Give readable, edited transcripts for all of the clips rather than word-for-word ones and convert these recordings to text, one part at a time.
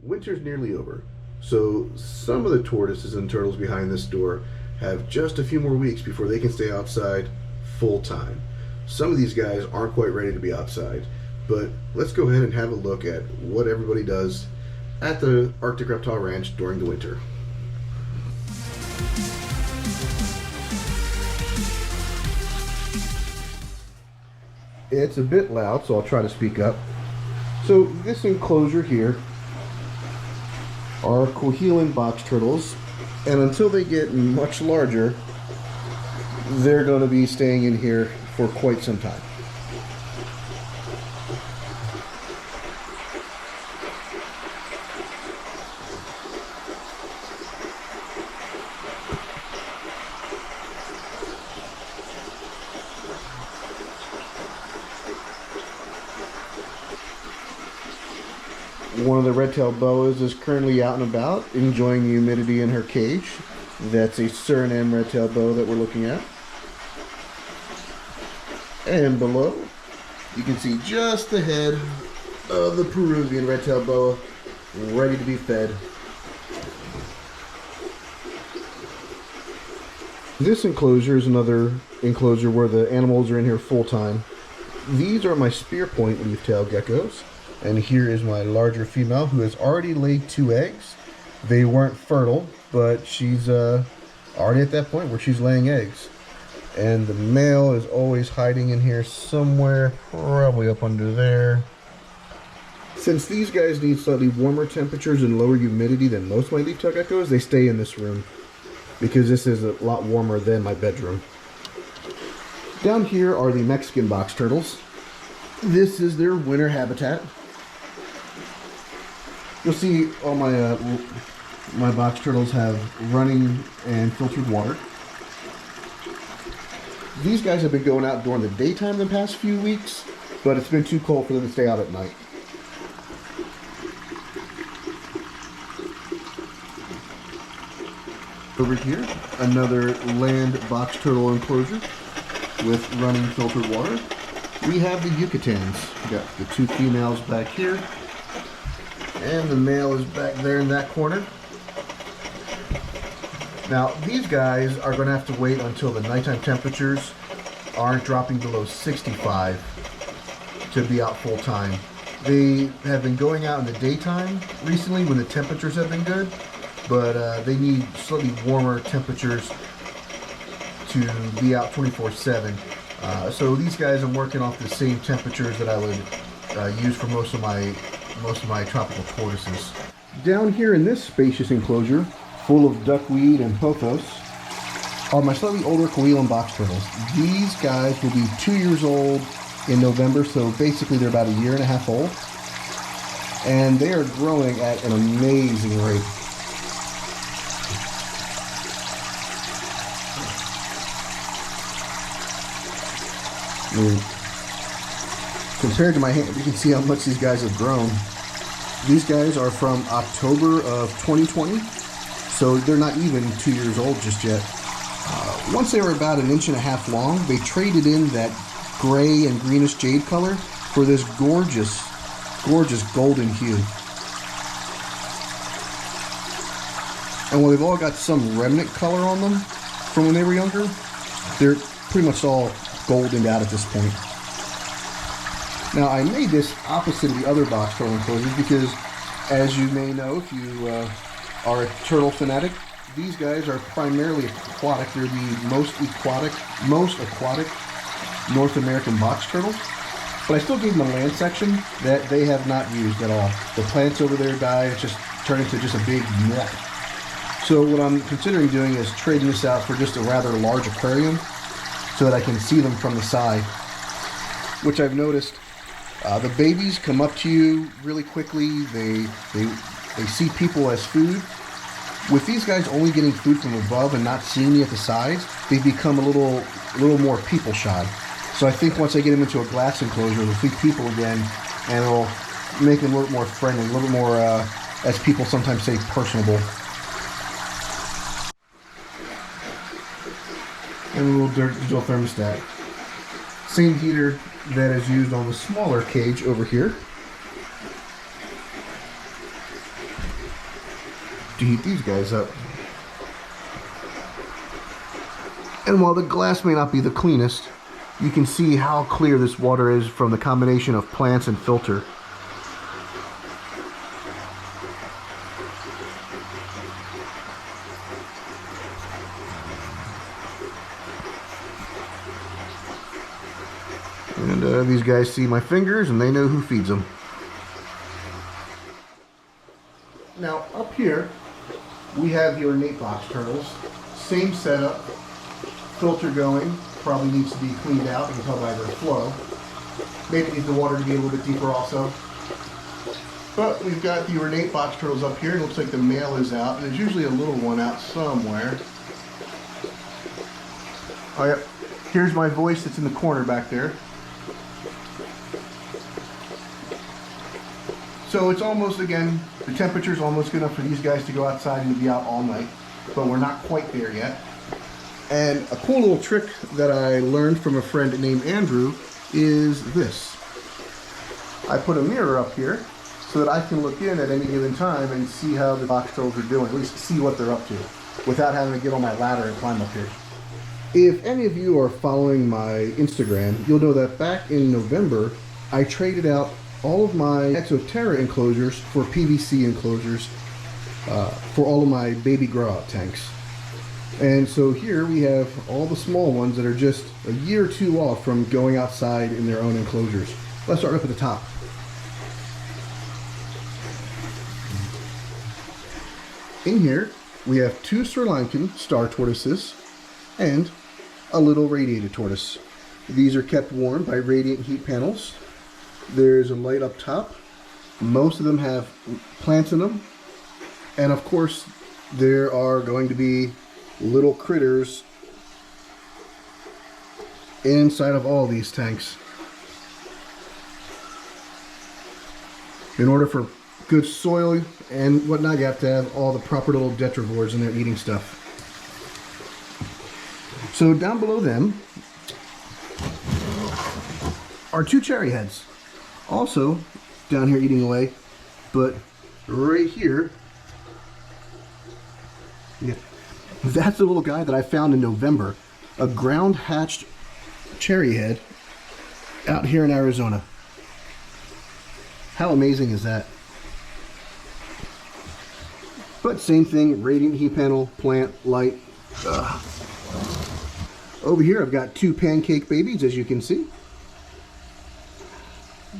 Winter's nearly over, so some of the tortoises and turtles behind this door have just a few more weeks before they can stay outside full time. Some of these guys aren't quite ready to be outside, but let's go ahead and have a look at what everybody does at the Arctic Reptile Ranch during the winter. It's a bit loud, so I'll try to speak up. So this enclosure here are Cohelan box turtles, and until they get much larger, they're going to be staying in here for quite some time. One of the red-tailed boas is currently out and about, enjoying the humidity in her cage. That's a Suriname red-tailed boa that we're looking at. And below, you can see just the head of the Peruvian red-tailed boa, ready to be fed. This enclosure is another enclosure where the animals are in here full-time. These are my spear point leaf-tailed geckos. And here is my larger female who has already laid 2 eggs. They weren't fertile, but she's already at that point where she's laying eggs. And the male is always hiding in here somewhere, probably up under there. Since these guys need slightly warmer temperatures and lower humidity than most of my leaf-tailed geckos, they stay in this room because this is a lot warmer than my bedroom. Down here are the Mexican box turtles. This is their winter habitat. You'll see all my my box turtles have running and filtered water. These guys have been going out during the daytime the past few weeks, but it's been too cold for them to stay out at night. Over here, another land box turtle enclosure with running filtered water. We have the Yucatans. We got the 2 females back here. And the male is back there in that corner. Now, these guys are going to have to wait until the nighttime temperatures aren't dropping below 65 to be out full time. They have been going out in the daytime recently when the temperatures have been good, but they need slightly warmer temperatures to be out 24/7. So these guys are working off the same temperatures that I would use for most of my tropical tortoises. Down here in this spacious enclosure, full of duckweed and pothos, are my slightly older Cohelan box turtles. These guys will be 2 years old in November, so basically they're about 1.5 years old. And they are growing at an amazing rate. Compared to my hand, you can see how much these guys have grown. These guys are from October of 2020, so they're not even 2 years old just yet. Once they were about 1.5 inches long, they traded in that gray and greenish jade color for this gorgeous, gorgeous golden hue. And while they've all got some remnant color on them from when they were younger, they're pretty much all goldened out at this point. Now, I made this opposite of the other box turtle enclosures because, as you may know if you are a turtle fanatic, these guys are primarily aquatic. They're the most aquatic North American box turtles. But I still gave them a land section that they have not used at all. The plants over there die. It's just turned into just a big muck. So what I'm considering doing is trading this out for just a rather large aquarium so that I can see them from the side, which I've noticed. The babies come up to you really quickly. They see people as food. With these guys only getting food from above and not seeing me at the sides, they become a little more people shy. So I think once I get them into a glass enclosure, they'll see people again, and it'll make them a little more friendly, a little more, as people sometimes say, personable. And a little digital thermostat. Same heater that is used on the smaller cage over here. to heat these guys up. And while the glass may not be the cleanest, you can see how clear this water is from the combination of plants and filter. And these guys see my fingers and they know who feeds them. Now up here we have the Ornate box turtles. Same setup, filter going, probably needs to be cleaned out, you can tell by their flow. Maybe need the water to be a little bit deeper also. But we've got the Ornate box turtles up here. It looks like the male is out, and there's usually a little one out somewhere. Oh yeah, here's my voice that's in the corner back there. So it's almost, again, the temperature's almost good enough for these guys to go outside and to be out all night, but we're not quite there yet. And a cool little trick that I learned from a friend named Andrew is this. I put a mirror up here so that I can look in at any given time and see how the box turtles are doing, at least see what they're up to, without having to get on my ladder and climb up here. If any of you are following my Instagram, you'll know that back in November, I traded out all of my Exoterra enclosures for PVC enclosures for all of my baby grow out tanks. And so here we have all the small ones that are just a year or two off from going outside in their own enclosures. Let's start up at the top. In here we have 2 Sri Lankan star tortoises and a little radiated tortoise. These are kept warm by radiant heat panels. There's a light up top. Most of them have plants in them. And of course, there are going to be little critters inside of all these tanks. In order for good soil and whatnot, you have to have all the proper little detrivores in there eating stuff. So down below them are 2 cherry heads. Also down here eating away, but right here, yeah, that's the little guy that I found in November, a ground hatched cherry head out here in Arizona. How amazing is that? But same thing, radiant heat panel, plant, light. Over here I've got 2 pancake babies, as you can see.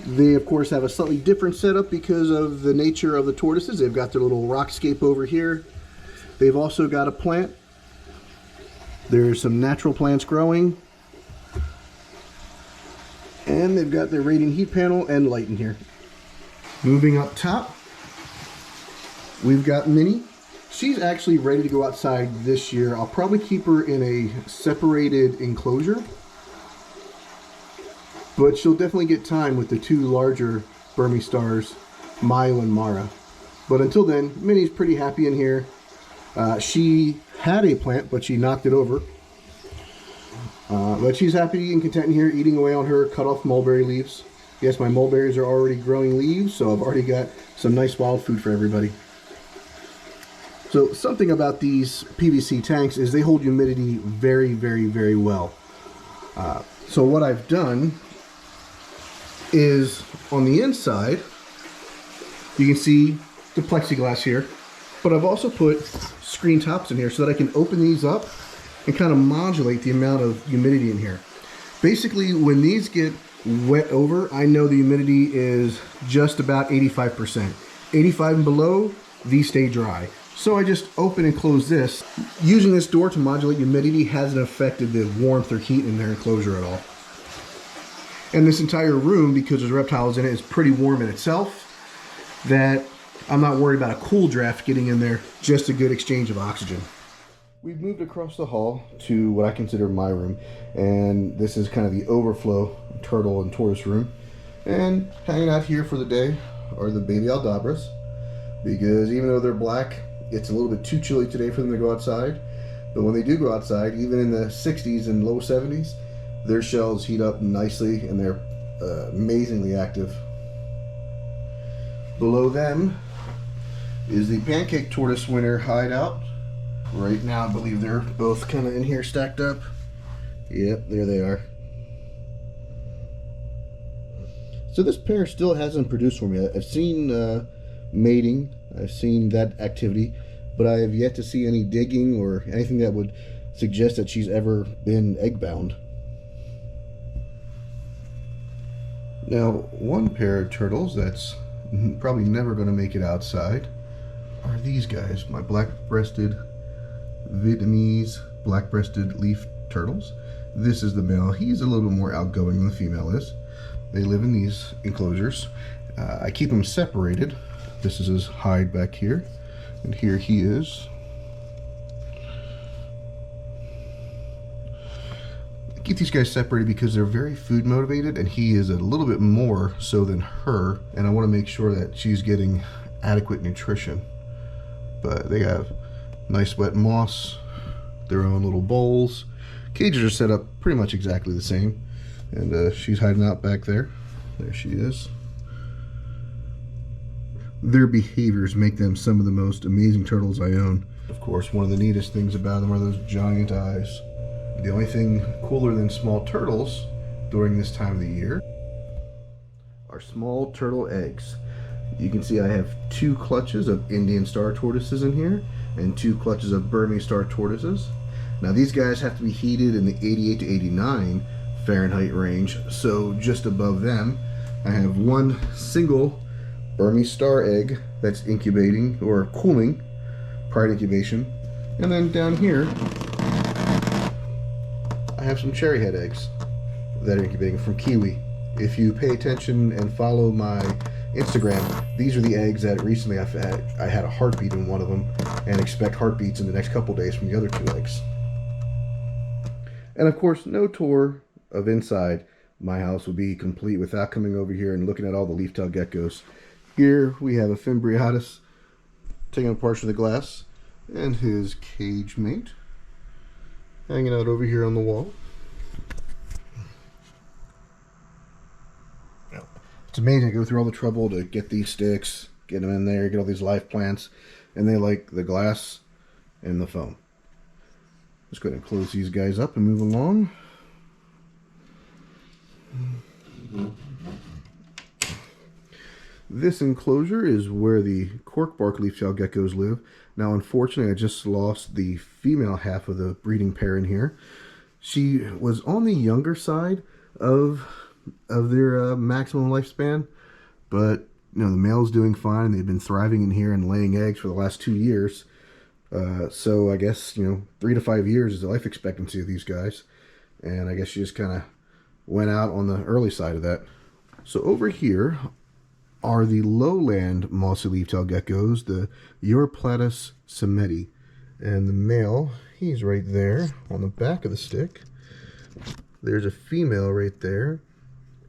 They, of course, have a slightly different setup because of the nature of the tortoises. They've got their little rockscape over here. They've also got a plant. There's some natural plants growing. And they've got their radiant heat panel and light in here. Moving up top, we've got Minnie. She's actually ready to go outside this year. I'll probably keep her in a separated enclosure, but she'll definitely get time with the 2 larger Burmese stars, Mayu and Mara. But until then, Minnie's pretty happy in here. She had a plant, but she knocked it over. But she's happy and content in here, eating away on her cut off mulberry leaves. Yes, my mulberries are already growing leaves, so I've already got some nice wild food for everybody. So something about these PVC tanks is they hold humidity very, very, very well. So what I've done is on the inside, you can see the plexiglass here, but I've also put screen tops in here so that I can open these up and kind of modulate the amount of humidity in here. Basically, when these get wet over, I know the humidity is just about 85%. 85 and below, these stay dry. So I just open and close this. Using this door to modulate humidity hasn't affected the warmth or heat in their enclosure at all. And this entire room, because there's reptiles in it, is pretty warm in itself, that I'm not worried about a cool draft getting in there, just a good exchange of oxygen. We've moved across the hall to what I consider my room, and this is kind of the overflow turtle and tortoise room. And hanging out here for the day are the baby Aldabras, because even though they're black, it's a little bit too chilly today for them to go outside. But when they do go outside, even in the 60s and low 70s, their shells heat up nicely and they're amazingly active. Below them, is the pancake tortoise winter hideout. Right now, I believe they're both kind of in here stacked up. Yep, there they are. So this pair still hasn't produced for me. I've seen mating, I've seen that activity, but I have yet to see any digging or anything that would suggest that she's ever been egg bound. Now, one pair of turtles that's probably never going to make it outside are these guys, my black-breasted Vietnamese black-breasted leaf turtles. This is the male. He's a little bit more outgoing than the female is. They live in these enclosures. I keep them separated. This is his hide back here, and here he is. I keep these guys separated because they're very food motivated, and he is a little bit more so than her, and I want to make sure that she's getting adequate nutrition. But they have nice wet moss, their own little bowls. Cages are set up pretty much exactly the same, and she's hiding out back there. There she is. Their behaviors make them some of the most amazing turtles I own. Of course, one of the neatest things about them are those giant eyes. The only thing cooler than small turtles during this time of the year are small turtle eggs. You can see I have 2 clutches of Indian star tortoises in here and 2 clutches of Burmese star tortoises. Now these guys have to be heated in the 88 to 89 Fahrenheit range, so just above them I have 1 single Burmese star egg that's incubating or cooling prior to incubation, and then down here I have some cherry head eggs that are incubating from kiwi. If you pay attention and follow my Instagram, these are the eggs that recently I had a heartbeat in one of them, and expect heartbeats in the next couple days from the other 2 eggs. And of course, no tour of inside my house would be complete without coming over here and looking at all the leaf-tailed geckos. Here we have a Fimbriatus taking a portion of the glass, and his cage mate hanging out over here on the wall. It's amazing to go through all the trouble to get these sticks, get them in there, get all these live plants, and they like the glass and the foam. Let's go ahead and close these guys up and move along. This enclosure is where the corkbark leaf-tailed geckos live. Now, unfortunately, I just lost the female half of the breeding pair in here. She was on the younger side of their maximum lifespan, but you know, the male's doing fine. They've been thriving in here and laying eggs for the last 2 years. So I guess 3 to 5 years is the life expectancy of these guys, and I guess she just kind of went out on the early side of that. So over here are the lowland mossy leaf-tailed geckos, the Europlatus semeti, and the male, he's right there on the back of the stick. There's a female right there,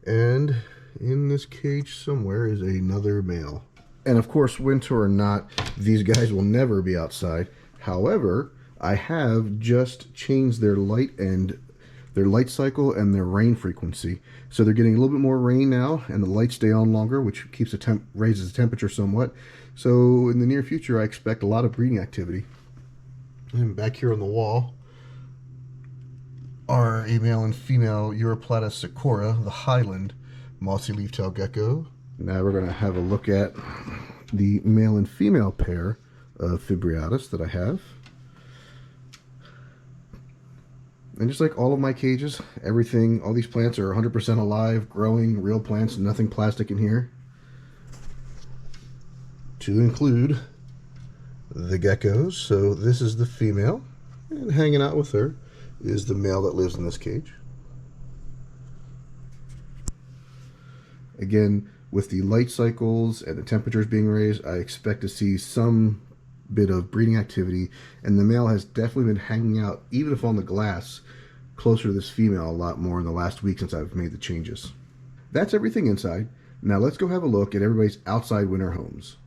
and in this cage somewhere is another male. And of course, winter or not, these guys will never be outside. However, I have just changed their light cycle and their rain frequency. So they're getting a little bit more rain now, and the lights stay on longer, which keeps raises the temperature somewhat. So in the near future, I expect a lot of breeding activity. And back here on the wall are a male and female Europlatus sakura, the Highland mossy leaf-tailed gecko. Now we're going to have a look at the male and female pair of Fimbriatus that I have. And just like all of my cages, everything, all these plants are 100% alive, growing, real plants, nothing plastic in here. To include the geckos. So this is the female, and hanging out with her is the male that lives in this cage. Again, with the light cycles and the temperatures being raised, I expect to see some bit of breeding activity, and the male has definitely been hanging out, even if on the glass, closer to this female a lot more in the last week since I've made the changes. That's everything inside. Now let's go have a look at everybody's outside winter homes.